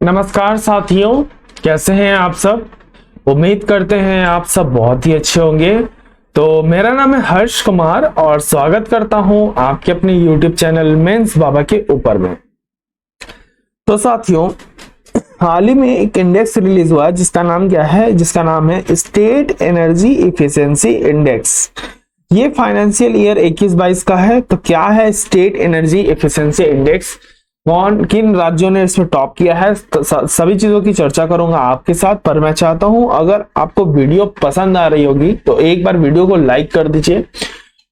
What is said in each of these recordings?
नमस्कार साथियों, कैसे हैं आप सब। उम्मीद करते हैं आप सब बहुत ही अच्छे होंगे। तो मेरा नाम है हर्ष कुमार और स्वागत करता हूं आपके अपने YouTube चैनल मेंस बाबा के ऊपर में। तो साथियों, हाल ही में एक इंडेक्स रिलीज हुआ जिसका नाम है स्टेट एनर्जी इफिशिएंसी इंडेक्स। ये फाइनेंशियल ईयर 21-22 का है। तो क्या है स्टेट एनर्जी इफिशिएंसी इंडेक्स, कौन किन राज्यों ने इसमें टॉप किया है, तो सभी चीजों की चर्चा करूंगा आपके साथ। पर मैं चाहता हूं अगर आपको वीडियो पसंद आ रही होगी तो एक बार वीडियो को लाइक कर दीजिए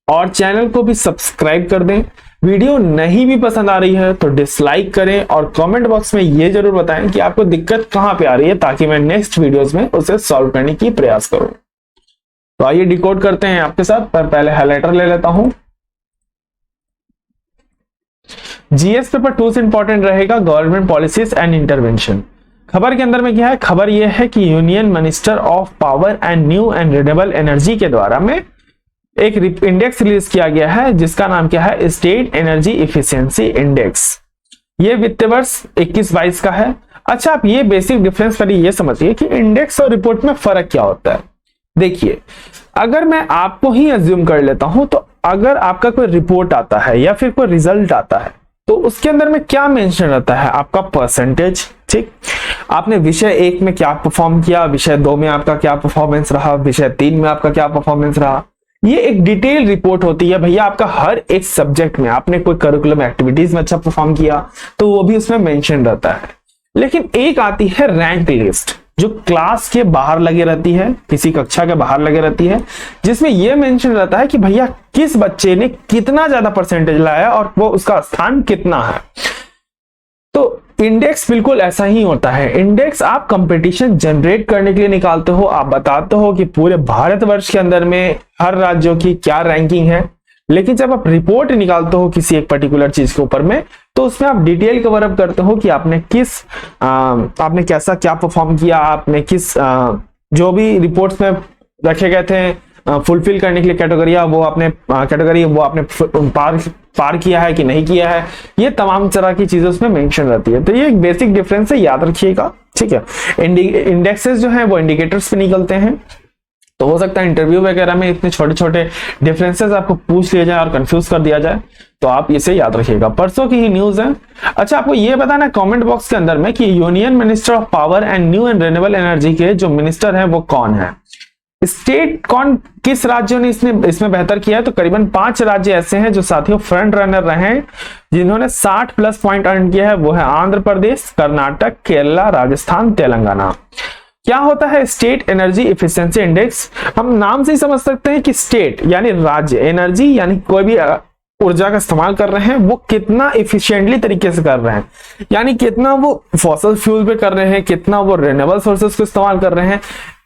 और चैनल को भी सब्सक्राइब कर दें। वीडियो नहीं भी पसंद आ रही है तो डिसलाइक करें और कमेंट बॉक्स में ये जरूर बताएं कि आपको दिक्कत कहां पे आ रही है, ताकि मैं नेक्स्ट वीडियोस में उसे सॉल्व करने की प्रयास करूं। तो आइए डिकोड करते हैं आपके साथ। पर पहले हाइलाइटर ले लेता हूं। जीएस पेपर 2 से इंपॉर्टेंट रहेगा गवर्नमेंट पॉलिसीज एंड इंटरवेंशन। खबर के अंदर में क्या है, खबर यह है कि union minister of power and new and renewable energy के द्वारा में एक इंडेक्स रिलीज किया गया है जिसका नाम क्या है, स्टेट एनर्जी इफिशिएंसी इंडेक्स। ये वित्त वर्ष 21-22 का है। अच्छा, आप ये बेसिक डिफरेंस पहले ये समझिए कि इंडेक्स और रिपोर्ट में फर्क क्या होता है। देखिए, अगर मैं आपको ही अज्यूम कर लेता हूं तो अगर आपका कोई रिपोर्ट आता है या फिर कोई रिजल्ट आता है तो उसके अंदर में क्या मेंशन रहता है, आपका परसेंटेज। ठीक, आपने विषय 1 में क्या परफॉर्म किया, विषय 2 में आपका क्या परफॉर्मेंस रहा, विषय 3 में आपका क्या परफॉर्मेंस रहा। ये एक डिटेल रिपोर्ट होती है भैया। आपका हर एक सब्जेक्ट में आपने कोई करिकुलम एक्टिविटीज में अच्छा परफॉर्म किया तो वो भी उसमें मेंशन रहता है। लेकिन एक आती है रैंक लिस्ट जो क्लास के बाहर लगे रहती है, किसी कक्षा के बाहर लगे रहती है, जिसमें यह मेंशन रहता है कि भैया किस बच्चे ने कितना ज्यादा परसेंटेज लाया और वो उसका स्थान कितना है। तो इंडेक्स बिल्कुल ऐसा ही होता है। इंडेक्स आप कंपटीशन जनरेट करने के लिए निकालते हो। आप बताते हो कि पूरे भारतवर्ष के अंदर में हर राज्यों की क्या रैंकिंग है। लेकिन जब आप रिपोर्ट निकालते हो किसी एक पर्टिकुलर चीज के ऊपर में तो उसमें आप डिटेल कवर अप करते हो कि आपने आपने कैसा क्या परफॉर्म किया, आपने किस जो भी रिपोर्ट्स में रखे गए थे फुलफिल करने के लिए कैटेगरी, वो आपने पार किया है कि नहीं किया है। ये तमाम तरह की चीजें उसमें मेंशन रहती है। तो ये एक बेसिक डिफरेंस है, याद रखिएगा। ठीक है, इंडेक्सेस जो है वो इंडिकेटर्स पे निकलते हैं। तो हो सकता है इंटरव्यू वगैरह में इतने छोटे छोटे डिफरेंसेस आपको पूछ लिया जाए और कंफ्यूज कर दिया जाए, तो आप इसे याद रखिएगा। परसों की ही न्यूज है। अच्छा, आपको ये बताना कमेंट बॉक्स के अंदर में कि union minister of power and new and renewable energy के जो मिनिस्टर है वो कौन है। स्टेट कौन, किस राज्यों ने इसमें बेहतर किया है। तो करीबन 5 राज्य ऐसे हैं जो साथियों फ्रंट रनर रहे हैं, जिन्होंने 60+ पॉइंट अर्न किया है। वो है आंध्र प्रदेश, कर्नाटक, केरला, राजस्थान, तेलंगाना। क्या होता है स्टेट एनर्जी इफिशिएंसी इंडेक्स, हम नाम से ही समझ सकते हैं कि स्टेट यानी राज्य, एनर्जी यानी कोई भी ऊर्जा का इस्तेमाल कर रहे हैं वो कितना इफिशिएंटली तरीके से कर रहे हैं, यानी कितना वो फॉसिल फ्यूल पे कर रहे हैं, कितना वो रिन्यूएबल सोर्सेस को इस्तेमाल कर रहे हैं।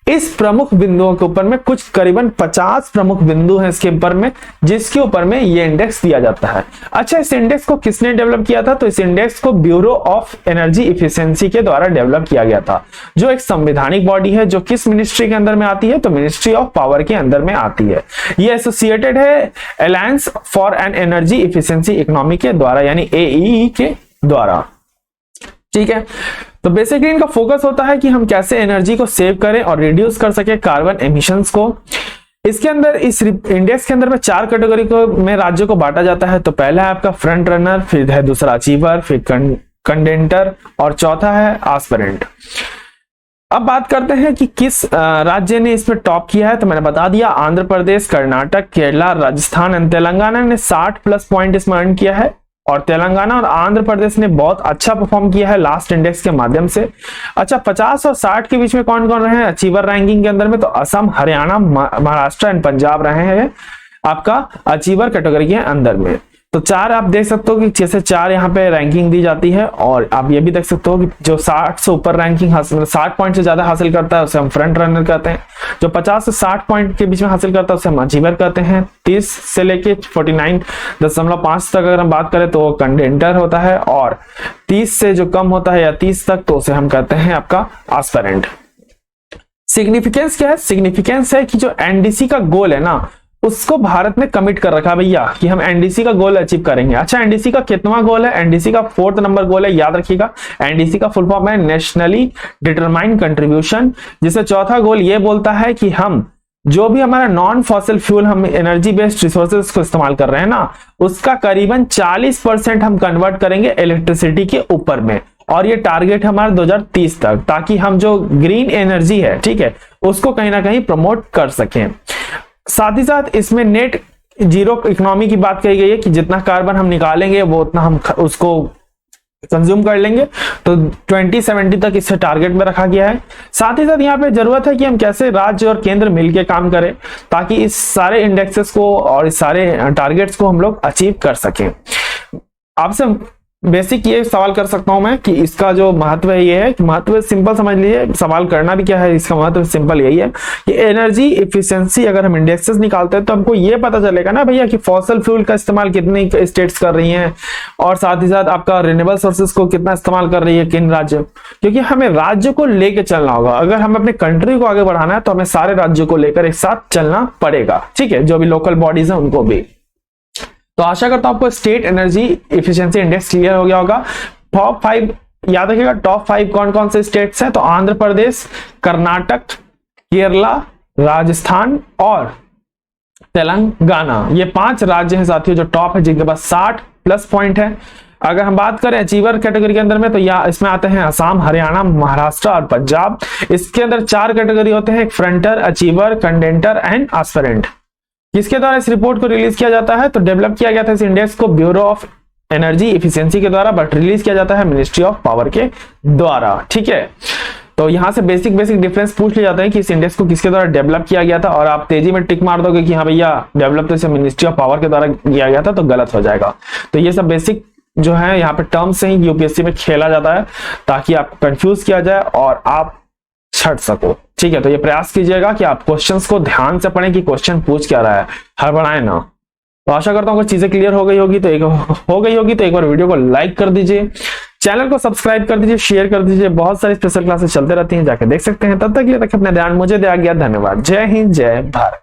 इस प्रमुख बिंदुओं के ऊपर में कुछ करीबन 50 प्रमुख बिंदु हैं इसके ऊपर में, जिसके ऊपर में ये इंडेक्स दिया जाता है। अच्छा, इस इंडेक्स को किसने डेवलप किया था, तो इस इंडेक्स को ब्यूरो ऑफ एनर्जी इफिशिएंसी के द्वारा डेवलप किया गया था, जो एक संवैधानिक बॉडी है जो किस मिनिस्ट्री के अंदर में आती है, तो मिनिस्ट्री ऑफ पावर के अंदर में आती है। ये एसोसिएटेड है alliance for an energy efficiency economy के द्वारा, यानी AEE के द्वारा। ठीक है, तो बेसिकली इनका फोकस होता है कि हम कैसे एनर्जी को सेव करें और रिड्यूस कर सके कार्बन एमिशंस को। इसके अंदर इस इंडेक्स के अंदर में 4 कैटेगरी को में राज्यों को बांटा जाता है। तो पहला है आपका फ्रंट रनर, फिर है दूसरा अचीवर, फिर कंटेंटर और चौथा है एस्पिरेंट। अब बात करते हैं कि किस राज्य ने इसमें टॉप किया है। तो मैंने बता दिया, आंध्र प्रदेश, कर्नाटक, केरला, राजस्थान एंड तेलंगाना ने 60+ पॉइंट इसमें अर्न किया है। और तेलंगाना और आंध्र प्रदेश ने बहुत अच्छा परफॉर्म किया है लास्ट इंडेक्स के माध्यम से। अच्छा, 50 और 60 के बीच में कौन कौन रहे हैं अचीवर रैंकिंग के अंदर में, तो असम, हरियाणा, महाराष्ट्र एंड पंजाब रहे हैं आपका अचीवर कैटेगरी के अंदर में। तो 4 आप देख सकते हो कि जैसे 4 यहाँ पे रैंकिंग दी जाती है। और आप ये भी देख सकते हो कि जो 60 से ऊपर रैंकिंग हासिल, 60 पॉइंट से ज्यादा हासिल करता है उसे हम फ्रंट रनर कहते हैं। जो 50 से 60 पॉइंट के बीच में हासिल करता है उसे हम अचीवर कहते हैं। 30 से लेके 49.5 तक अगर हम बात करें तो वो कंटेंटर होता है। और 30 से जो कम होता है या 30 तक तो उसे हम कहते हैं आपका एस्पिरेंट। सिग्निफिकेंस क्या है, सिग्निफिकेंस है कि जो एनडीसी का गोल है ना उसको भारत ने कमिट कर रखा भैया कि हम एनडीसी का गोल अचीव करेंगे। अच्छा, एनडीसी का कितना गोल है? एनडीसी का 4th नंबर गोल है, याद रखिएगा। एनडीसी का फुल फॉर्म है नेशनली डिटरमाइंड कंट्रीब्यूशन, जिसे चौथा गोल ये बोलता है कि हम जो भी हमारा नॉन फॉसिल फ्यूल, हम एनर्जी बेस्ड रिसोर्सेज को इस्तेमाल कर रहे हैं ना, उसका करीबन 40% हम कन्वर्ट करेंगे इलेक्ट्रिसिटी के ऊपर में, और ये टारगेट हमारा 2030 तक, ताकि हम जो ग्रीन एनर्जी है, ठीक है, उसको कहीं ना कहीं प्रमोट कर सकें। साथ ही साथ इसमें नेट जीरो इकोनॉमी की बात कही गई है कि जितना कार्बन हम निकालेंगे वो उतना हम उसको कंज्यूम कर लेंगे, तो 2070 तक इसे टारगेट में रखा गया है। साथ ही साथ यहाँ पे जरूरत है कि हम कैसे राज्य और केंद्र मिलकर काम करें ताकि इस सारे इंडेक्सेस को और इस सारे टारगेट्स को हम लोग अचीव कर सकें। आपसे बेसिक ये सवाल कर सकता हूं मैं कि इसका जो महत्व है, ये है कि महत्व सिंपल समझ लीजिए, सवाल करना भी क्या है, इसका महत्व सिंपल यही है कि एनर्जी एफिशिएंसी अगर हम इंडेक्सेस निकालते हैं तो हमको ये पता चलेगा ना भैया कि फॉसिल फ्यूल का इस्तेमाल कितनी स्टेट्स कर रही हैं, और साथ ही साथ आपका रिन्यूएबल सोर्सेज को कितना इस्तेमाल कर रही है किन राज्य, क्योंकि हमें राज्य को लेकर चलना होगा। अगर हम अपने कंट्री को आगे बढ़ाना है तो हमें सारे राज्यों को लेकर एक साथ चलना पड़ेगा, ठीक है, जो भी लोकल बॉडीज है उनको भी। तो आशा करता हूं आपको state energy efficiency index clear हो गया होगा। टॉप 5 याद रखिएगा, टॉप 5 कौन कौन से स्टेट्स हैं? तो आंध्र प्रदेश, कर्नाटक, केरला, राजस्थान और तेलंगाना, ये 5 राज्य हैं साथियों जो टॉप है, जिनके पास 60+ पॉइंट है। अगर हम बात करें अचीवर कैटेगरी के अंदर में, तो या इसमें आते हैं असम, हरियाणा, महाराष्ट्र और पंजाब। इसके अंदर 4 कैटेगरी होते हैं, एक फ्रंटर, अचीवर, कंडेंटर एंड एस्पिरेंट। किसके द्वारा इस रिपोर्ट को रिलीज किया जाता है? तो डेवलप किया गया था इस इंडेक्स को ब्यूरो ऑफ एनर्जी एफिशिएंसी के द्वारा, बट रिलीज किया जाता है मिनिस्ट्री ऑफ पावर के द्वारा, ठीक है। तो यहां से बेसिक डिफरेंस पूछ लिया जाता है कि इस इंडेक्स को किसके द्वारा डेवलप किया गया था, और आप तेजी में टिक मार दोगे कि हाँ भैया डेवलप तो इसे मिनिस्ट्री ऑफ पावर के द्वारा किया गया था, तो गलत हो जाएगा। तो ये सब बेसिक जो है यहाँ पे टर्म्स से ही यूपीएससी में खेला जाता है ताकि आपको कंफ्यूज किया जाए और आप छट सको, ठीक है। तो ये प्रयास कीजिएगा कि आप क्वेश्चंस को ध्यान से पढ़ें कि क्वेश्चन पूछ क्या रहा है, हड़बड़ाएं ना। तो आशा करता हूं कि चीजें क्लियर हो गई होगी, तो एक बार वीडियो को लाइक कर दीजिए, चैनल को सब्सक्राइब कर दीजिए, शेयर कर दीजिए। बहुत सारी स्पेशल क्लासेस चलते रहती हैं, जाके देख सकते हैं। तब तक के लिए रखें अपना ध्यान, मुझे दिया गया, धन्यवाद। जय हिंद, जय भारत।